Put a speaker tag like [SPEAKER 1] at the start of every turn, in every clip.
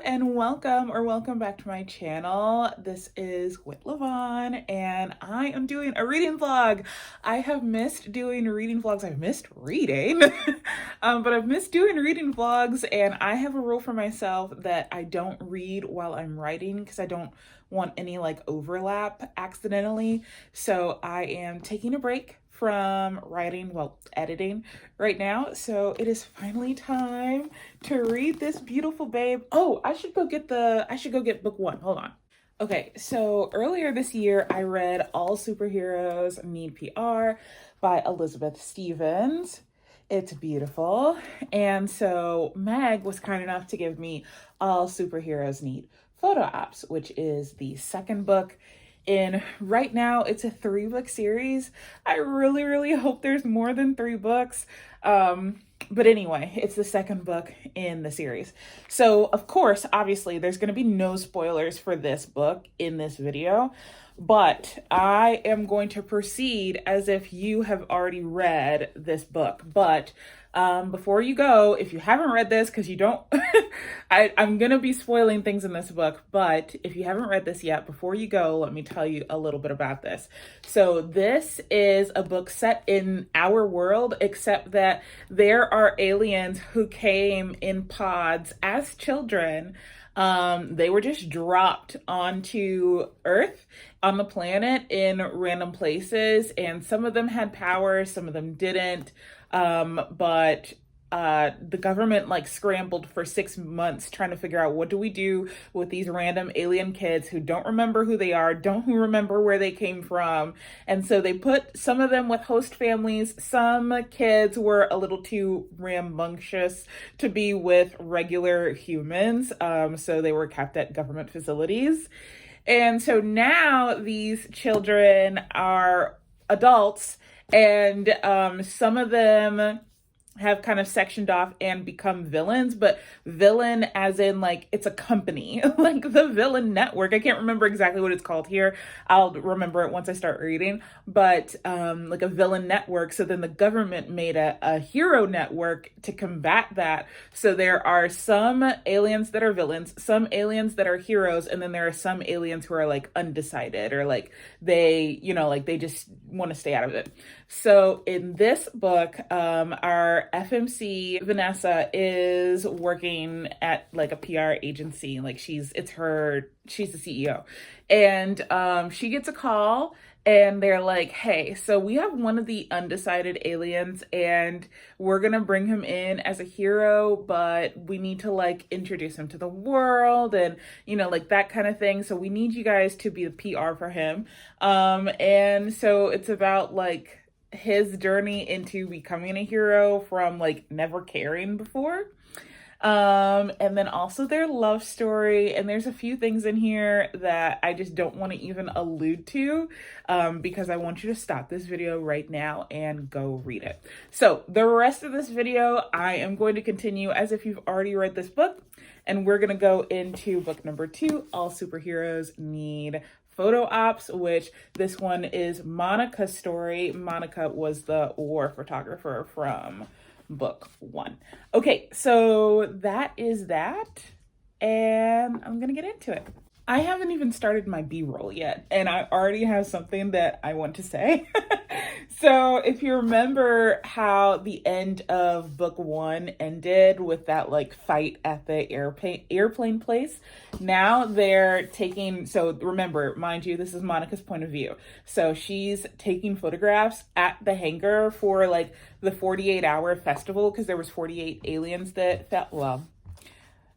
[SPEAKER 1] And welcome back to my channel. This is Whit Lavon and I am doing a reading vlog. I have missed doing reading vlogs. I've missed reading, but I've missed doing reading vlogs, and I have a rule for myself that I don't read while I'm writing because I don't want any like overlap accidentally. So I am taking a break from writing, well, editing right now. So it is finally time to read this beautiful babe. Oh, I should go get book one. Hold on. Okay, so earlier this year, I read All Superheroes Need PR by Elizabeth Stevens. It's beautiful. And so Meg was kind enough to give me All Superheroes Need Photo Ops, which is the second book. And right now it's a 3-book series. I really hope there's more than 3 books. But anyway, it's the second book in the series. So of course, obviously there's going to be no spoilers for this book in this video, but I am going to proceed as if you have already read this book. But before you go, if you haven't read this, because you don't, I'm going to be spoiling things in this book, but if you haven't read this yet, before you go, let me tell you a little bit about this. So this is a book set in our world, except that there are aliens who came in pods as children. They were just dropped onto Earth, on the planet, in random places, and some of them had powers, some of them didn't. But the government like scrambled for 6 months trying to figure out what do we do with these random alien kids who don't remember who they are, don't remember where they came from. And so they put some of them with host families. Some kids were a little too rambunctious to be with regular humans. So they were kept at government facilities. And so now these children are adults, and some of them have kind of sectioned off and become villains, but villain as in like it's a company, like the Villain Network. I can't remember exactly what it's called here. I'll remember it once I start reading, but like a villain network. So then the government made a hero network to combat that. So there are some aliens that are villains, some aliens that are heroes, and then there are some aliens who are like undecided, or like they, like they just want to stay out of it. So in this book, our FMC Vanessa is working at like a PR agency. Like she's the CEO, and she gets a call, and they're like, hey, so we have one of the undecided aliens, and we're gonna bring him in as a hero, but we need to like introduce him to the world, and like that kind of thing. So we need you guys to be the PR for him. And so it's about like his journey into becoming a hero from like never caring before. And then also their love story. And there's a few things in here that I just don't want to even allude to, because I want you to stop this video right now and go read it. So the rest of this video, I am going to continue as if you've already read this book, and we're going to go into book number 2, All Superheroes Need Photo Ops, which this one is Monica's story. Monica was the war photographer from book 1. Okay, so that is that, and I'm gonna get into it. I haven't even started my B-roll yet, and I already have something that I want to say. So if you remember how the end of book 1 ended with that like fight at the airplane place, now they're taking, so remember, mind you, this is Monica's point of view. So she's taking photographs at the hangar for like the 48-hour festival, because there was 48 aliens that fell. Well,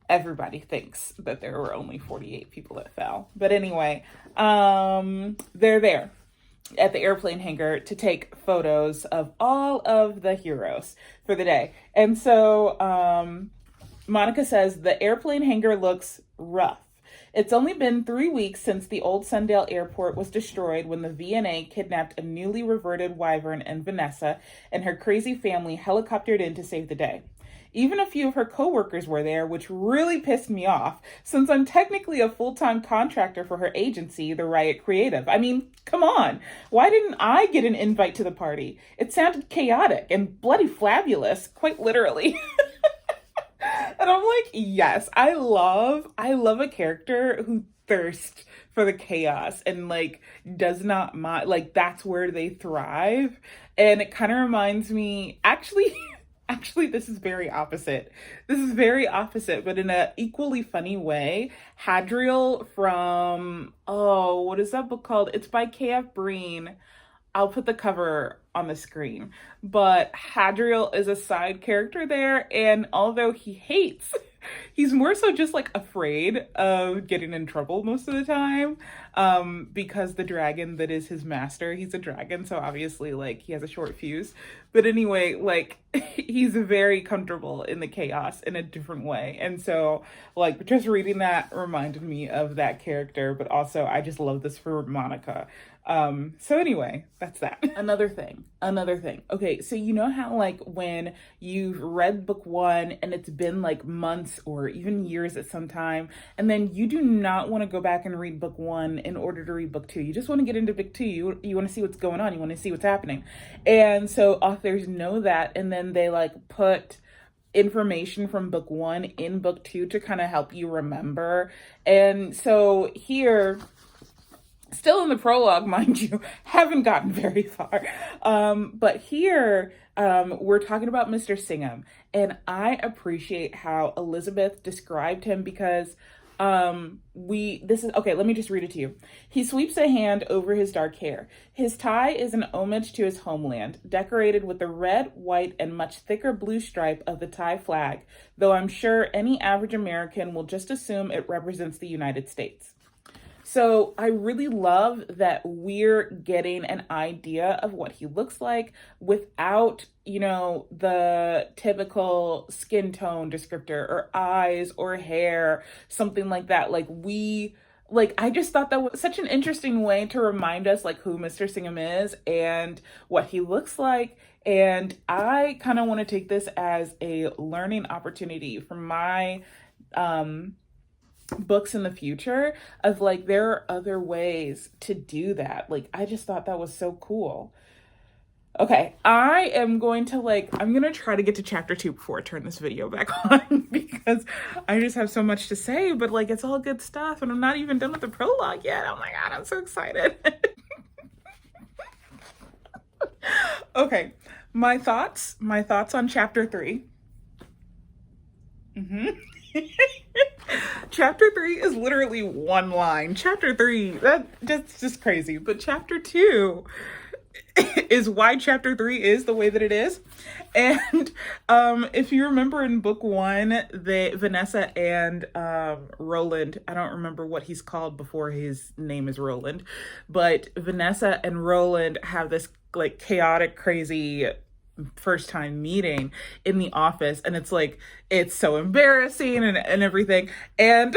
[SPEAKER 1] everybody thinks that there were only 48 people that fell. But anyway, they're there at the airplane hangar to take photos of all of the heroes for the day. And so Monica says the airplane hangar looks rough. It's only been 3 weeks since the old Sundale Airport was destroyed when the VNA kidnapped a newly reverted Wyvern and Vanessa and her crazy family helicoptered in to save the day. Even a few of her coworkers were there, which really pissed me off, since I'm technically a full-time contractor for her agency, The Riot Creative. I mean, come on. Why didn't I get an invite to the party? It sounded chaotic and bloody fabulous, quite literally. And And I'm like, yes, I love a character who thirsts for the chaos and like does not mind, like that's where they thrive. And it kind of reminds me, actually, actually, this is very opposite. This is very opposite, but in a equally funny way. Hadriel from, oh, what is that book called? It's by K.F. Breene. I'll put the cover on the screen. But Hadriel is a side character there, and although he hates, he's more so just like afraid of getting in trouble most of the time. Because the dragon that is his master, he's a dragon, so obviously like he has a short fuse. But anyway, like he's very comfortable in the chaos in a different way. And so like just reading that reminded me of that character, but also I just love this for Monica. So anyway, that's that. Another thing. Okay, so you know how like when you've read book one and it's been like months or even years at some time, and then you do not want to go back and read book one in order to read book two. You just want to get into book two. You want to see what's going on. You want to see what's happening. And so authors know that, and then they like put information from book one in book two to kind of help you remember. And so here, still in the prologue, mind you, haven't gotten very far. But here, we're talking about Mr. Singham, and I appreciate how Elizabeth described him because this is okay, let me just read it to you. He sweeps a hand over his dark hair. His tie is an homage to his homeland, decorated with the red, white, and much thicker blue stripe of the Thai flag, though I'm sure any average American will just assume it represents the United States. So I really love that we're getting an idea of what he looks like without, you know, the typical skin tone descriptor or eyes or hair, something like that. I just thought that was such an interesting way to remind us like who Mr. Singham is and what he looks like. And I kind of want to take this as a learning opportunity for my, books in the future of like there are other ways to do that. Like I just thought that was so cool. Okay, I'm going to try to get to chapter 2 before I turn this video back on because I just have so much to say, but like it's all good stuff and I'm not even done with the prologue yet. Oh my god, I'm so excited. Okay, my thoughts on chapter 3. Chapter 3 is literally one line. Chapter 3, that's just crazy. But chapter 2 is why chapter 3 is the way that it is. And if you remember in book 1, Vanessa and Roland, I don't remember what he's called before his name is Roland, but Vanessa and Roland have this like chaotic, crazy first time meeting in the office, and it's like it's so embarrassing and everything. And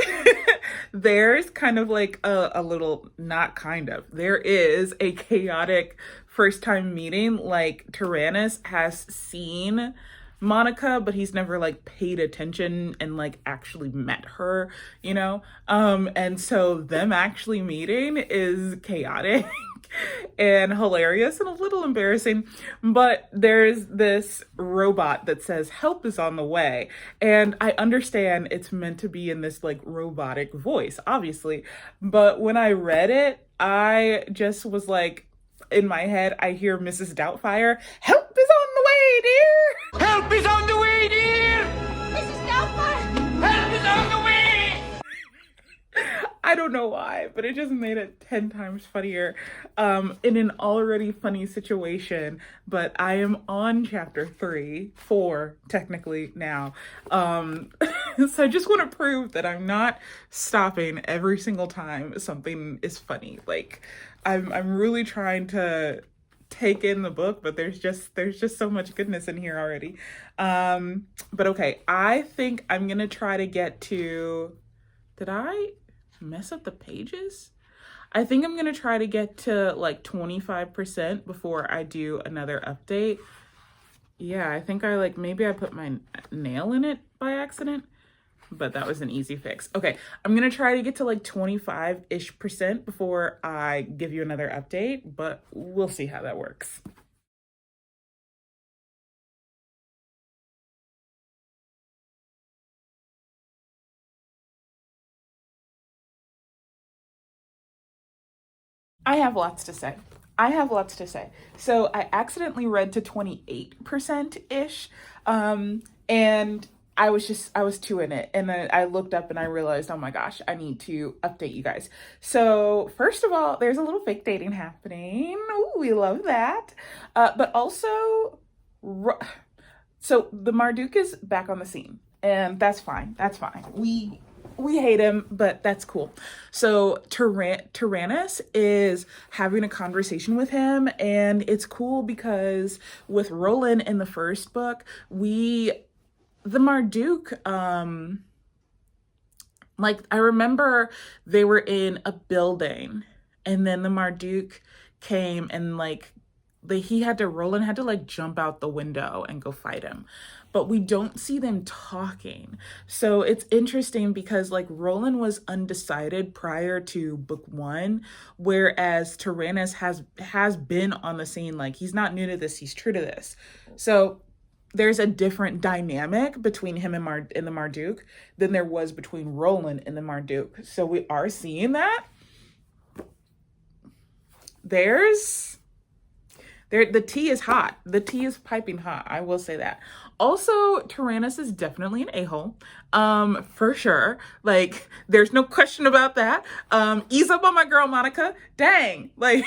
[SPEAKER 1] there's kind of like a little, not kind of, there is a chaotic first time meeting. Like Tyrannus has seen Monica, but he's never like paid attention and like actually met her, you know? And so them actually meeting is chaotic and hilarious and a little embarrassing. But there's this robot that says help is on the way. And I understand it's meant to be in this like robotic voice, obviously. But when I read it, I just was like, in my head, I hear Mrs. Doubtfire, help is on the way, dear!
[SPEAKER 2] Help is on the way, dear!
[SPEAKER 3] Mrs. Doubtfire!
[SPEAKER 2] Help is on the way!
[SPEAKER 1] I don't know why, but it just made it 10 times funnier in an already funny situation. But I am on chapter 4 technically now. So I just want to prove that I'm not stopping every single time something is funny. Like I'm really trying to take in the book, but there's just so much goodness in here already. But okay, I think I'm gonna try to get to, did I mess up the pages? I think I'm gonna try to get to like 25% before I do another update. Yeah, I think maybe I put my nail in it by accident, but that was an easy fix. Okay, I'm gonna try to get to like 25-ish% before I give you another update, but we'll see how that works. I have lots to say. I have lots to say. So I accidentally read to 28%-ish. And I was two in it. And then I looked up and I realized, oh my gosh, I need to update you guys. So first of all, there's a little fake dating happening. Ooh, we love that. But also, so the Marduk is back on the scene. And that's fine. That's fine. We hate him, but that's cool. So Tyrannus is having a conversation with him, and it's cool because with Roland in the first book, the Marduk, like I remember they were in a building, and then the Marduk came and like Roland had to like jump out the window and go fight him. But we don't see them talking. So it's interesting because like Roland was undecided prior to book 1, whereas Tyrannus has been on the scene. Like he's not new to this, he's true to this. So there's a different dynamic between him and the Marduk than there was between Roland and the Marduk. So we are seeing that. The tea is hot. The tea is piping hot. I will say that. Also, Tyrannus is definitely an a-hole. For sure. Like, there's no question about that. Ease up on my girl, Monica. Dang. Like,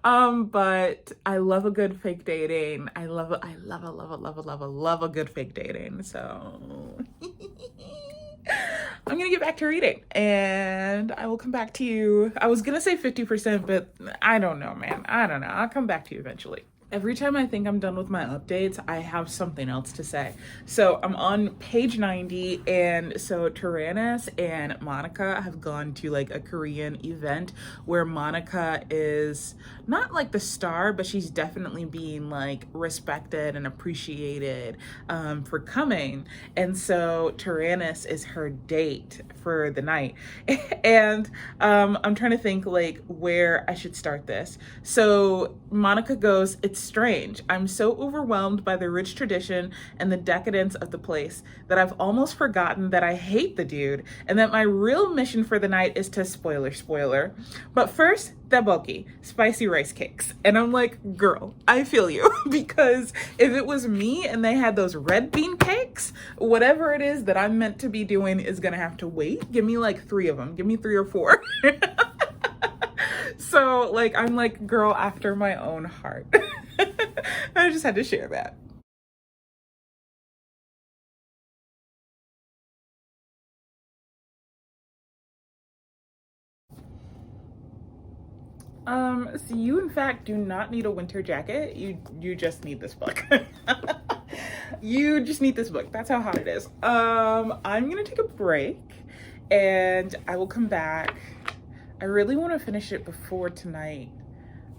[SPEAKER 1] but I love a good fake dating. I love a good fake dating. So I'm gonna get back to reading and I will come back to you. I was gonna say 50%, but I don't know, man. I don't know. I'll come back to you eventually. Every time I think I'm done with my updates, I have something else to say. So I'm on page 90, and so Tyrannus and Monica have gone to like a Korean event where Monica is not like the star, but she's definitely being like respected and appreciated for coming. And so Tyrannus is her date for the night. And I'm trying to think like where I should start this. So Monica goes, "It's strange. I'm so overwhelmed by the rich tradition and the decadence of the place that I've almost forgotten that I hate the dude and that my real mission for the night is to spoiler. But first, tteokbokki, spicy rice cakes." And I'm like, girl, I feel you. Because if it was me and they had those red bean cakes, whatever it is that I'm meant to be doing is gonna have to wait. Give me like 3 of them. Give me 3 or 4. So like, I'm like, girl after my own heart. I just had to share that. So you in fact do not need a winter jacket. You just need this book. You just need this book. That's how hot it is. I'm gonna take a break and I will come back. I really want to finish it before tonight.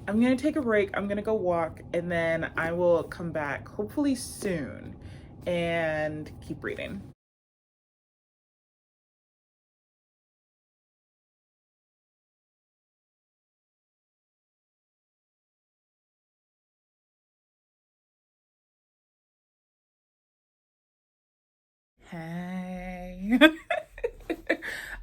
[SPEAKER 1] I'm gonna take a break, I'm gonna go walk, and then I will come back hopefully soon and keep reading. Hey.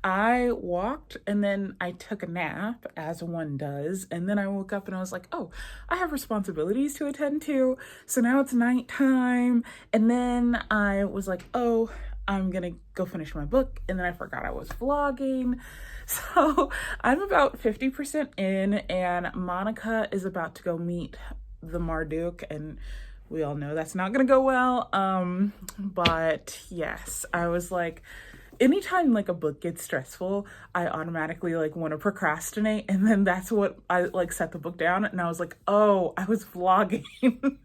[SPEAKER 1] I walked and then I took a nap, as one does, and then I woke up and I was like, oh, I have responsibilities to attend to, so now it's nighttime. And then I was like, oh, I'm gonna go finish my book, and then I forgot I was vlogging. So I'm about 50% in, and Monica is about to go meet the Marduk, and we all know that's not gonna go well. But yes, I was like, anytime like a book gets stressful, I automatically like want to procrastinate, and then that's what I like set the book down, and I was like, oh, I was vlogging.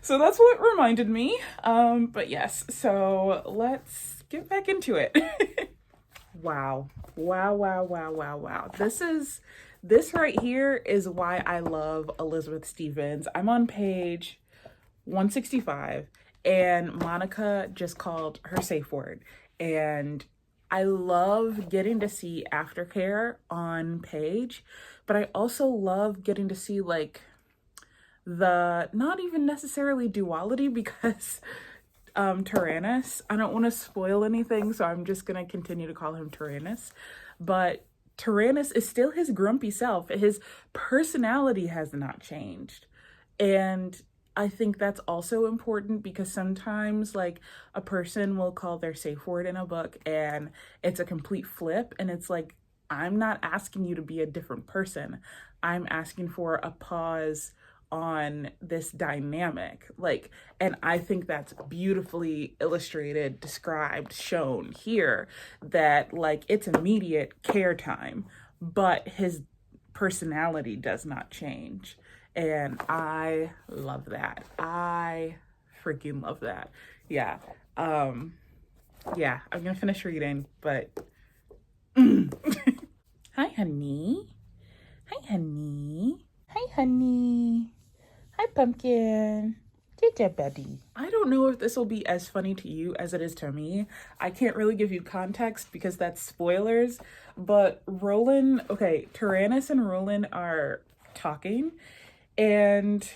[SPEAKER 1] So that's what reminded me. But yes, so let's get back into it. Wow. This right here is why I love Elizabeth Stevens. I'm on page 165 and Monica just called her safe word. And I love getting to see aftercare on page, but I also love getting to see like the not even necessarily duality, because Tyrannus, I don't want to spoil anything, so I'm just gonna continue to call him Tyrannus, but Tyrannus is still his grumpy self. His personality has not changed. And I think that's also important because sometimes like a person will call their safe word in a book and it's a complete flip, and it's like, I'm not asking you to be a different person. I'm asking for a pause on this dynamic. Like, and I think that's beautifully illustrated, described, shown here, that like it's immediate care time, but his personality does not change. And I love that. I freaking love that. Yeah. Yeah, I'm gonna finish reading, but hi honey. Hi honey. Hi honey. Hi pumpkin. Good buddy. I don't know if this will be as funny to you as it is to me. I can't really give you context because that's spoilers, but Tyrannus and Roland are talking, and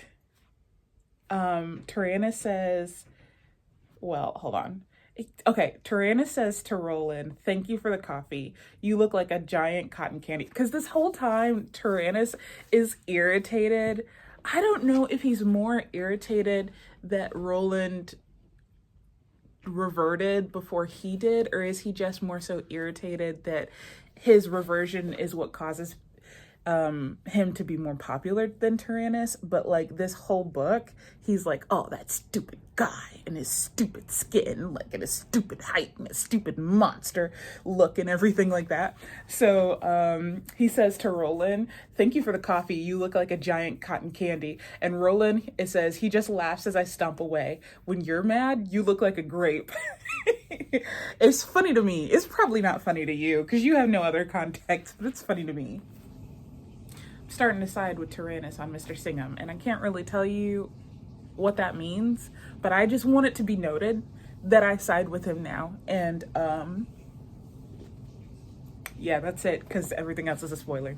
[SPEAKER 1] Tyrannus says, well, hold on. Okay, Tyrannus says to Roland, "Thank you for the coffee. You look like a giant cotton candy." Because this whole time, Tyrannus is irritated. I don't know if he's more irritated that Roland reverted before he did, or is he just more so irritated that his reversion is what causes him to be more popular than Tyrannus. But like this whole book, he's like, oh, that stupid guy and his stupid skin, like, and his stupid height and his stupid monster look and everything like that. So he says to Roland, "Thank you for the coffee. You look like a giant cotton candy." And Roland, it says, he just laughs as I stomp away. "When you're mad, you look like a grape." It's funny to me. It's probably not funny to you because you have no other context, but it's funny to me. Starting to side with Tyrannus on Mr. Singham, and I can't really tell you what that means, but I just want it to be noted that I side with him now. And yeah, that's it, because everything else is a spoiler.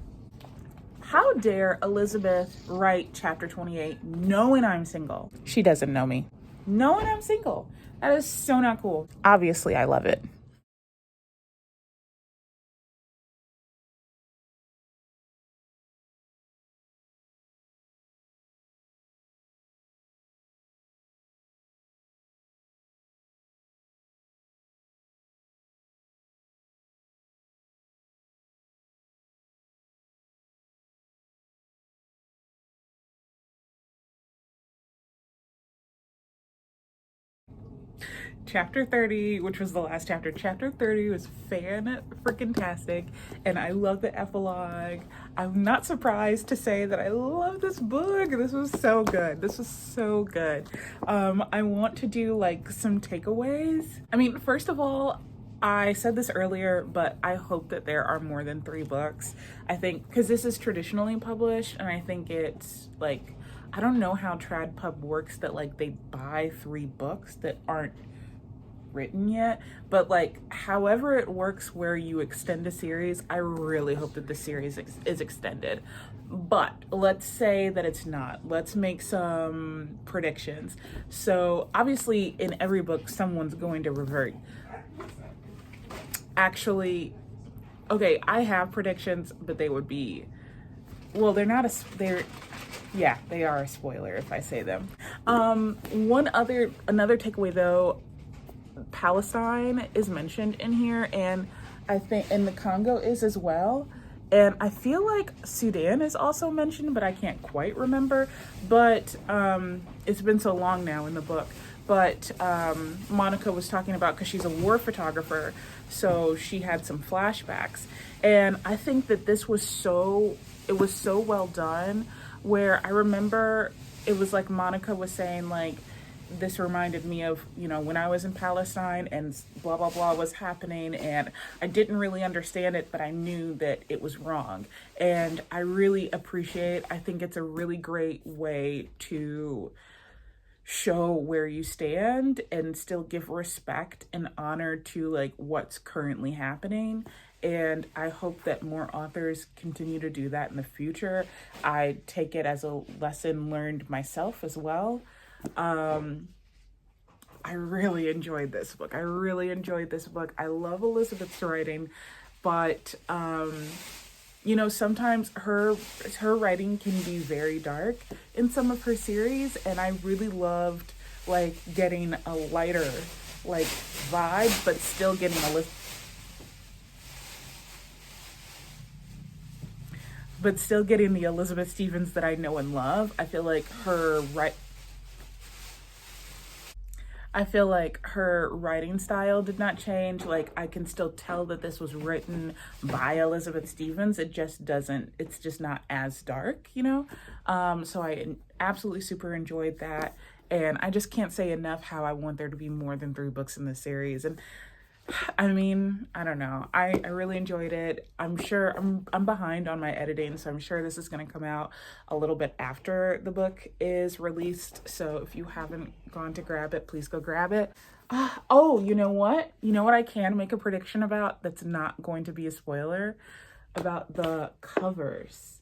[SPEAKER 1] How dare Elizabeth write chapter 28 knowing I'm single? She doesn't know me. Knowing I'm single. That is so not cool. Obviously, I love it. Chapter 30, which was the last chapter, chapter 30 was fan-freaking-tastic, and I love the epilogue. I'm not surprised to say that I love this book. This was so good. This was so good. I want to do like some takeaways. I mean, first of all, I said this earlier, but I hope that there are more than 3 books. I think, because this is traditionally published, and I think it's like, I don't know how TradPub works, that like they buy 3 books that aren't written yet, but like however it works where you extend a series, I really hope that the series is extended. But let's say that it's not. Let's make some predictions. So obviously in every book someone's going to revert. Actually, okay, I have predictions, but they would be, well, they are a spoiler if I say them. Another takeaway though, Palestine is mentioned in here, and I think, and the Congo is as well, and I feel like Sudan is also mentioned, but I can't quite remember. But it's been so long now in the book. But Monica was talking about, because she's a war photographer, so she had some flashbacks, and I think that it was so well done, where I remember it was like Monica was saying, like, this reminded me of, you know, when I was in Palestine and blah, blah, blah was happening, and I didn't really understand it, but I knew that it was wrong. And I really I think it's a really great way to show where you stand and still give respect and honor to like what's currently happening. And I hope that more authors continue to do that in the future. I take it as a lesson learned myself as well. I really enjoyed this book. I love Elizabeth's writing, but you know, sometimes her writing can be very dark in some of her series, and I really loved like getting a lighter like vibe, but still getting the Elizabeth Stevens that I know and love. I feel like her writing style did not change. Like, I can still tell that this was written by Elizabeth Stevens. It's just not as dark, you know? So I absolutely super enjoyed that. And I just can't say enough how I want there to be more than 3 books in this series. And I mean, I don't know. I really enjoyed it. I'm sure I'm behind on my editing, so I'm sure this is going to come out a little bit after the book is released. So if you haven't gone to grab it, please go grab it. Oh, you know what? You know what I can make a prediction about that's not going to be a spoiler? About the covers.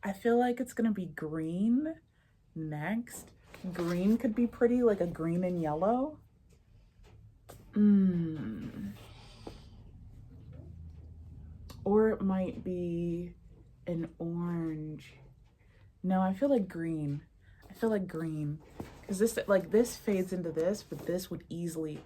[SPEAKER 1] I feel like it's going to be green next. Green could be pretty, like a green and yellow. Or it might be an orange. No, I feel like green. Because this fades into this, but this would easily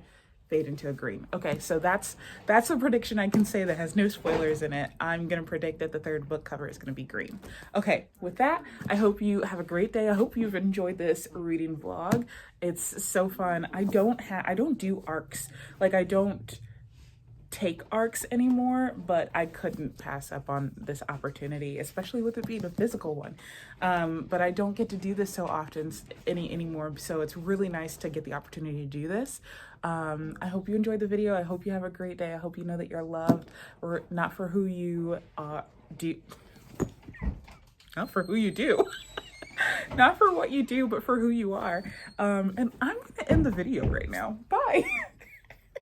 [SPEAKER 1] fade into a green. Okay, so that's a prediction I can say that has no spoilers in it. I'm gonna predict that the 3rd book cover is gonna be green. Okay, with that, I hope you have a great day. I hope you've enjoyed this reading vlog. It's so fun. I don't do arcs. Like, I don't take arcs anymore, but I couldn't pass up on this opportunity, especially with it being a physical one. But I don't get to do this so often anymore, so it's really nice to get the opportunity to do this. I hope you enjoyed the video. I hope you have a great day. I hope you know that you're loved, or not for who you do, not for who you do. Not for what you do, but for who you are. And I'm gonna end the video right now. Bye.